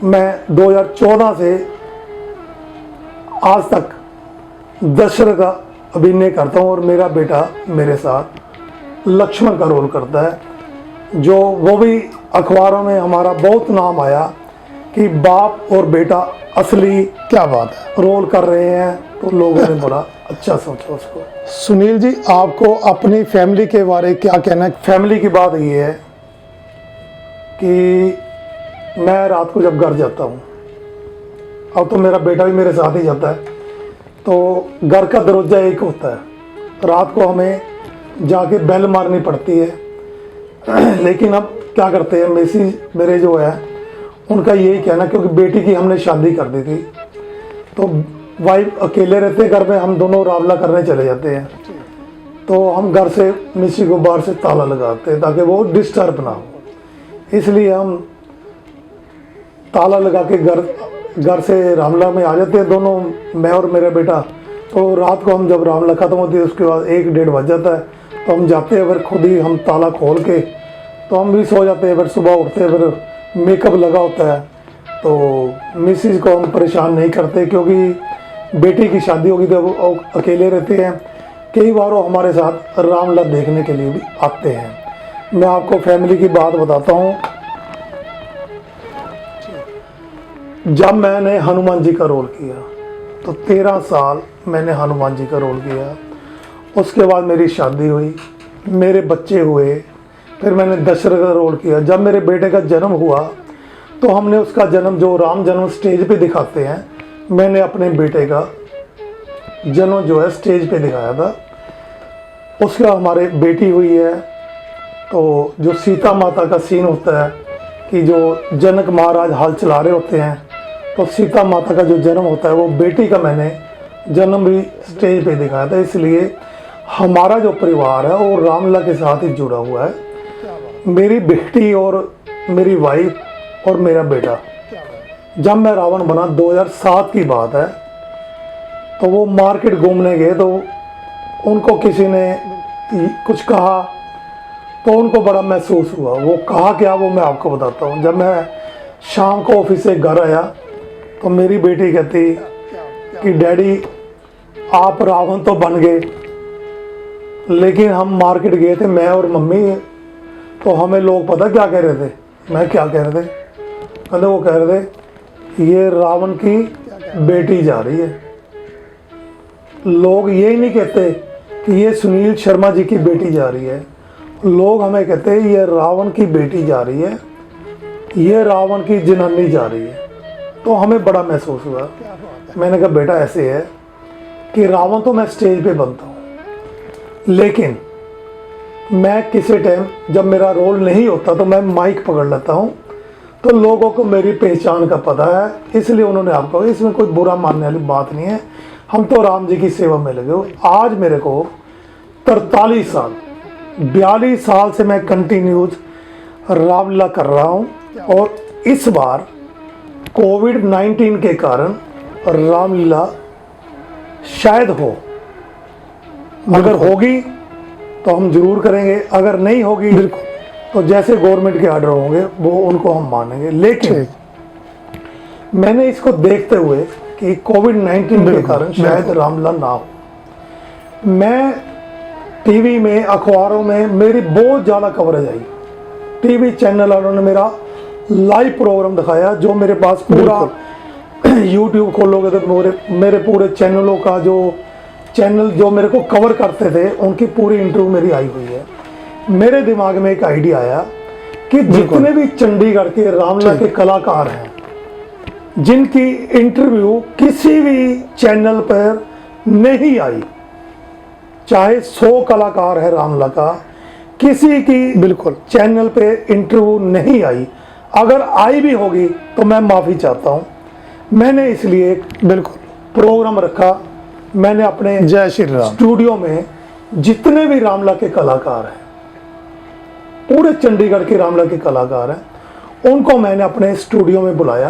मैं 2014 से आज तक दशरथ का अभिनय करता हूँ और मेरा बेटा मेरे साथ लक्ष्मण का रोल करता है। जो वो भी अखबारों में हमारा बहुत नाम आया कि बाप और बेटा असली क्या बात है। रोल कर रहे हैं, तो लोगों ने बड़ा अच्छा सोचा उसको। सुनील जी, आपको अपनी फैमिली के बारे क्या कहना है। फैमिली की बात ये है कि मैं रात को जब घर जाता हूँ, अब तो मेरा बेटा भी मेरे साथ ही जाता है, तो घर का दरवाजा एक होता है। रात को हमें जाके बेल मारनी पड़ती है। लेकिन अब क्या करते हैं, मेरे जो है उनका यही कहना, क्योंकि बेटी की हमने शादी कर दी थी, तो वाइफ अकेले रहते घर में, हम दोनों रावला करने चले जाते हैं। तो हम घर से मिसी को बाहर से ताला लगाते हैं ताकि वो डिस्टर्ब ना हो। इसलिए हम ताला लगा के घर से रामला में आ जाते हैं दोनों, मैं और मेरा बेटा। तो रात को हम जब रामला खत्म होती है उसके बाद 1-1:30 बज जाता है, तो हम जाते हैं, फिर खुद ही हम ताला खोल के तो हम भी सो जाते हैं। फिर सुबह उठते हैं, फिर मेकअप लगा होता है, तो मिसिज को हम परेशान नहीं करते, क्योंकि बेटी की शादी होगी तो वो अकेले रहते हैं। कई बार वो हमारे साथ रामला देखने के लिए भी आते हैं। मैं आपको फैमिली की बात बताता हूँ। जब मैंने हनुमान जी का रोल किया तो 13 साल मैंने हनुमान जी का रोल किया। उसके बाद मेरी शादी हुई, मेरे बच्चे हुए, फिर मैंने दशरथ का रोल किया। जब मेरे बेटे का जन्म हुआ तो हमने उसका जन्म, जो राम जन्म स्टेज पे दिखाते हैं, मैंने अपने बेटे का जन्म जो है स्टेज पे दिखाया था। उसका हमारे बेटी हुई है। तो जो सीता माता का सीन होता है कि जो जनक महाराज हल चला रहे होते हैं, तो सीता माता का जो जन्म होता है वो बेटी का मैंने जन्म भी स्टेज पे दिखाया था। इसलिए हमारा जो परिवार है वो रामलला के साथ ही जुड़ा हुआ है। मेरी बेटी और मेरी वाइफ और मेरा बेटा, जब मैं रावण बना 2007 की बात है, तो वो मार्केट घूमने गए, तो उनको किसी ने कुछ कहा तो उनको बड़ा महसूस हुआ। वो कहा क्या, वो मैं आपको बताता हूँ। जब मैं शाम को ऑफिस से घर आया तो मेरी बेटी कहती कि डैडी आप रावण तो बन गए, लेकिन हम मार्केट गए थे मैं और मम्मी, तो हमें लोग पता क्या कह रहे थे। मैं क्या कह रहे थे, कहते वो कह रहे थे ये रावण की बेटी जा रही है। लोग यही नहीं कहते कि ये सुनील शर्मा जी की बेटी जा रही है, लोग हमें कहते हैं ये रावण की बेटी जा रही है, ये रावण की जनानी जा रही है। तो हमें बड़ा महसूस हुआ। मैंने कहा बेटा ऐसे है कि रावण तो मैं स्टेज पे बनता हूँ, लेकिन मैं किसी टाइम जब मेरा रोल नहीं होता तो मैं माइक पकड़ लेता हूँ, तो लोगों को मेरी पहचान का पता है, इसलिए उन्होंने आपको, इसमें कोई बुरा मानने वाली बात नहीं है। हम तो राम जी की सेवा में लगे हुए। आज मेरे को 43 साल 42 साल से मैं कंटिन्यूज रामलीला कर रहा हूँ, और इस बार कोविड-19 के कारण रामलीला शायद हो, अगर होगी तो हम जरूर करेंगे, अगर नहीं होगी तो जैसे गवर्नमेंट के ऑर्डर होंगे वो उनको हम मानेंगे। लेकिन मैंने इसको देखते हुए कि कोविड-19 के कारण शायद रामलीला ना हो, मैं टीवी में, अखबारों में मेरी बहुत ज़्यादा कवरेज आई। टीवी चैनल वालों ने मेरा लाइव प्रोग्राम दिखाया, जो मेरे पास पूरा यूट्यूब खोलोगे तो मेरे पूरे चैनलों का जो चैनल जो मेरे को कवर करते थे उनकी पूरी इंटरव्यू मेरी आई हुई है। मेरे दिमाग में एक आइडिया आया कि जितने भी चंडीगढ़ के रामला के कलाकार हैं जिनकी इंटरव्यू किसी भी चैनल पर नहीं आई, चाहे 100 कलाकार है रामला का, किसी की बिल्कुल चैनल पे इंटरव्यू नहीं आई, अगर आई भी होगी तो मैं माफ़ी चाहता हूँ। मैंने इसलिए एक बिल्कुल प्रोग्राम रखा। मैंने अपने जय श्री राम स्टूडियो में जितने भी रामला के कलाकार हैं, पूरे चंडीगढ़ के रामला के कलाकार हैं, उनको मैंने अपने स्टूडियो में बुलाया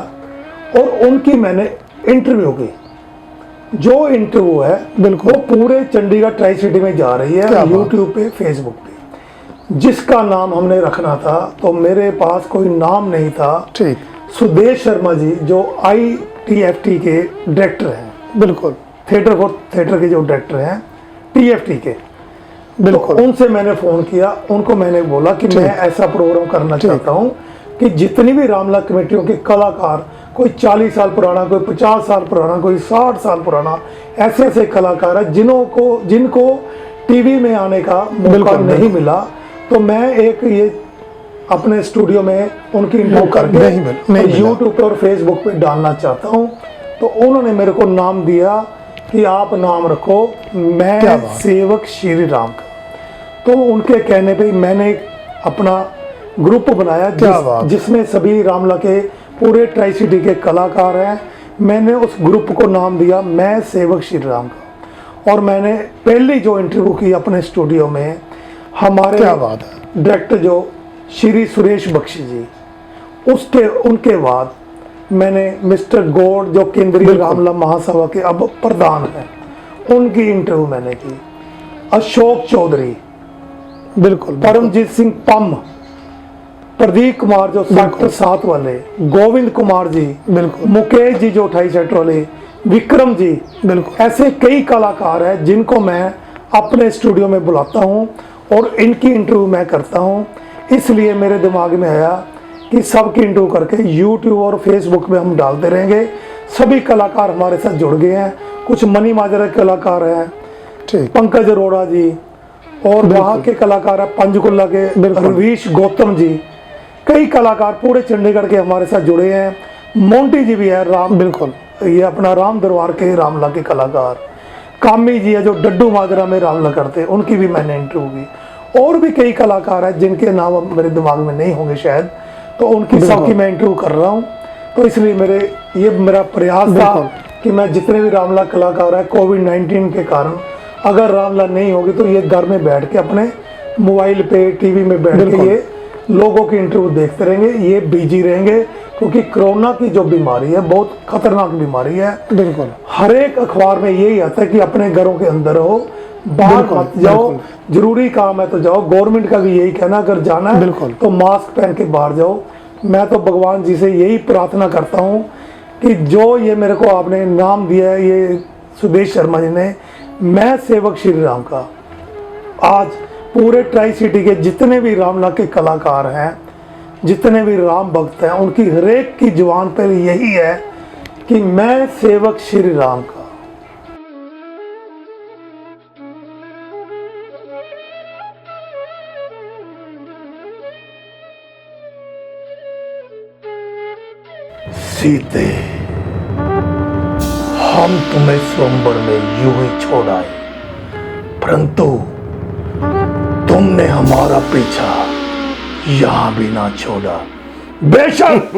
और उनकी मैंने इंटरव्यू की। जो इंटरव्यू है बिल्कुल वो पूरे चंडीगढ़ ट्राई सिटी में जा रही क्या है, बात। यूट्यूब पे, फेसबुक पे। जिसका नाम हमने रखना था तो मेरे पास कोई नाम नहीं था। ठीक सुदेश शर्मा जी जो ITFT के डायरेक्टर हैं, बिल्कुल थिएटर के जो डायरेक्टर हैं TFT के, बिल्कुल तो उनसे मैंने फ़ोन किया। उनको मैंने बोला कि मैं ऐसा प्रोग्राम करना चाहता हूँ कि जितनी भी रामला कमेटियों के कलाकार, कोई 40 साल पुराना, कोई 50 साल पुराना, कोई 60 साल पुराना, ऐसे ऐसे कलाकार हैं जिनको टीवी में आने का मौका नहीं मिला, तो मैं एक ये अपने स्टूडियो में उनकी इंटरव्यू करके यूट्यूब पे और फेसबुक पे डालना चाहता हूँ। तो उन्होंने मेरे को नाम दिया कि आप नाम रखो मैं सेवक श्री राम का। तो उनके कहने पे मैंने एक अपना ग्रुप बनाया जिसमें सभी रामला के पूरे ट्राई सिटी के कलाकार हैं। मैंने उस ग्रुप को नाम दिया मैं सेवक श्री राम का। और मैंने पहली जो इंटरव्यू की अपने स्टूडियो में, हमारे डायरेक्टर जो श्री सुरेश बख्शी जी, उनके बाद मैंने मिस्टर गौड़ जो केंद्रीय रामला महासभा के अब प्रधान हैं, उनकी इंटरव्यू मैंने की। अशोक चौधरी, बिल्कुल परमजीत सिंह पम, प्रदीप कुमार जो सेक्टर 7 वाले, गोविंद कुमार जी, बिल्कुल मुकेश जी जो 28 सेक्टर वाले, विक्रम जी, बिल्कुल ऐसे कई कलाकार हैं जिनको मैं अपने स्टूडियो में बुलाता हूं और इनकी इंटरव्यू मैं करता हूं। इसलिए मेरे दिमाग में आया कि सबकी इंटरव्यू करके यूट्यूब और फेसबुक में हम डालते रहेंगे। सभी कलाकार हमारे साथ जुड़ गए हैं, कुछ मनी माजरा के कलाकार हैं, पंकज अरोड़ा जी, और वहाँ के कलाकार हैं पंचकुला के रवीश गौतम जी, कई कलाकार पूरे चंडीगढ़ के हमारे साथ जुड़े हैं। मोंटी जी भी है, राम बिल्कुल ये अपना राम दरबार के रामला के कलाकार। कामी जी है जो डड्डू माजरा में रामला करते हैं, उनकी भी मैंने इंटरव्यू की। और भी कई कलाकार हैं जिनके नाम अब मेरे दिमाग में नहीं होंगे शायद, तो उनकी सबकी मैं इंटरव्यू कर रहा हूँ। तो इसलिए मेरा प्रयास था कि मैं जितने भी रामला कलाकार हैं, कोविड-19 के कारण अगर रामला नहीं होगी तो ये घर में बैठ के अपने मोबाइल पे, टीवी में बैठ के ये लोगों की इंटरव्यू देखते रहेंगे, ये बिजी रहेंगे, क्योंकि कोरोना की जो बीमारी है बहुत खतरनाक बीमारी है। बिल्कुल हर एक अखबार में यही आता है कि अपने घरों के अंदर रहो, बाहर मत जाओ, जरूरी काम है तो जाओ। गवर्नमेंट का भी यही कहना, अगर जाना है तो मास्क पहन के बाहर जाओ। मैं तो भगवान जी से यही प्रार्थना करता हूँ कि जो ये मेरे को आपने नाम दिया है, ये सुदेश शर्मा जी ने, मैं सेवक श्री राम का, आज पूरे ट्राई सिटी के जितने भी रामला के कलाकार हैं, जितने भी राम भक्त हैं, उनकी हर एक की जुबान पर यही है कि मैं सेवक श्री राम का। सीते, हम तुम्हें स्वयंवर में यूं ही छोड़ आए, परंतु तुमने हमारा पीछा यहां भी ना छोड़ा। बेशक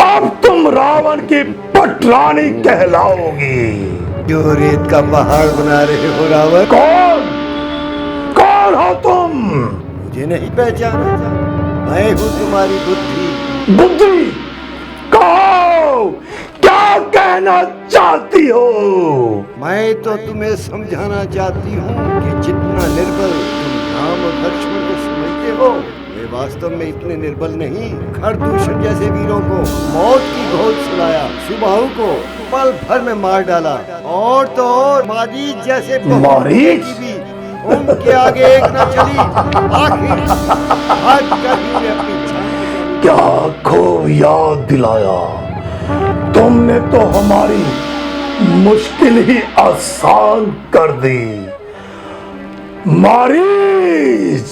अब तुम रावण की पटरानी कहलाओगी। जो रेत का पहाड़ बना रहे हो रावण, कौन हो तुम? मुझे नहीं पहचाना? मैं हूं तुम्हारी बुद्धि। कहो, क्या कहना चाहती हो? मैं तो तुम्हें समझाना चाहती हूँ कि जितना निर्बल तुम राम और लक्ष्मण को समझते हो, वे वास्तव में इतने निर्बल नहीं। खरदूषण जैसे वीरों को मौत की घोल सुनाया, सुबाहु को पल भर में मार डाला, और तो और मारीच जैसे मारीच? की भी उनके आगे एक न चली। आखिर आज कभी ने अपनी जान क्या खूब याद दिलाया, तुमने तो हमारी मुश्किल ही आसान कर दी। मारीच,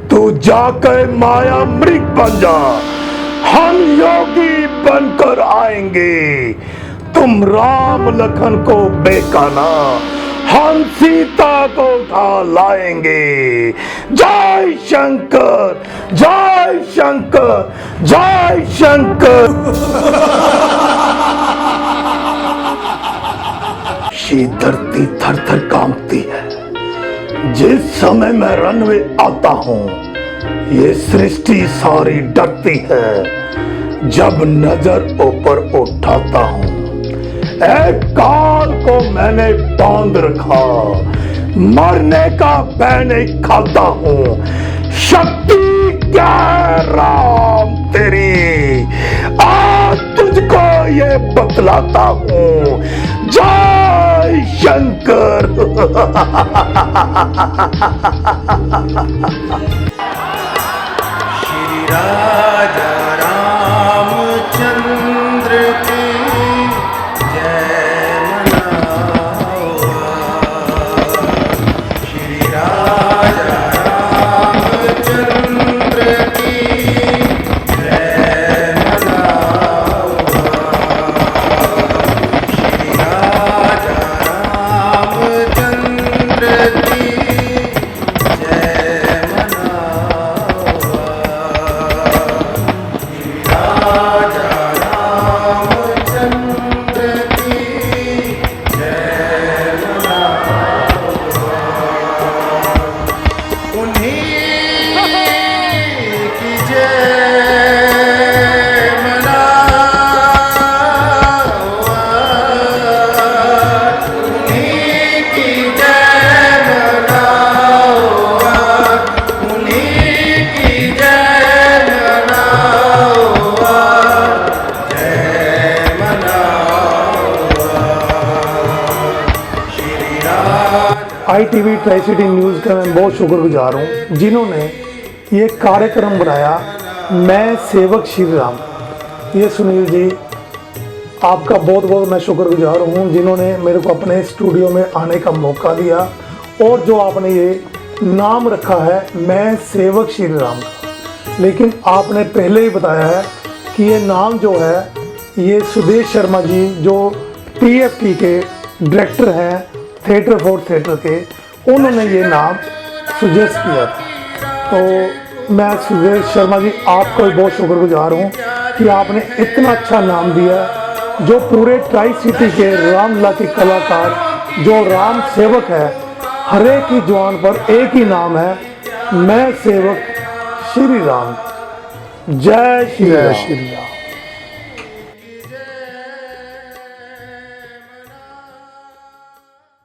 तू जाकर माया मृग बन जा, हम योगी बनकर आएंगे। तुम राम लखन को बेकाना, हम सीता को उठा लाएंगे। जय शंकर, जय शंकर, जय शंकर। ये धरती थर थर कांपती है जिस समय मैं रनवे आता हूं। ये सृष्टि सारी डरती है जब नजर ऊपर उठाता हूं। एक काल को मैंने बांध रखा, मरने का मैंने खाता हूं। शक्ति क्या है राम तेरी, आज तुझको ये बतलाता हूं। जय शंकर। श्री राजा रामचंद्र की जय मनावा। श्री राजा रामचंद्र की जय मनावा। श्री राजा रामचंद्र की जय मनावा। राजा रामचंद्र की जय मनावा। उन्हीं की जय मनावा। उन्हीं की जय मनावा। उन्हीं की जय मनावा। जय मनावा। श्री राजा ITV ट्राई सिटी न्यूज़ का मैं बहुत शुक्रगुजार हूँ जिन्होंने ये कार्यक्रम बनाया। मैं सेवक श्री राम, ये सुनील जी आपका बहुत बहुत मैं शुक्रगुजार हूँ जिन्होंने मेरे को अपने स्टूडियो में आने का मौका दिया और जो आपने ये नाम रखा है मैं सेवक श्री राम का। लेकिन आपने पहले ही बताया है कि ये नाम जो है ये सुदेश शर्मा जी जो TFT के डायरेक्टर हैं थिएटर फॉर थिएटर के, उन्होंने ये नाम सुजेस्ट किया था। तो मैं सुदेश शर्मा जी आपका भी बहुत शुक्रगुजार हूँ कि आपने इतना अच्छा नाम दिया जो पूरे ट्राई सिटी के रामलीला के कलाकार जो राम सेवक है, हर एक की जुबान पर एक ही नाम है, मैं सेवक श्री राम। जय श्री राम।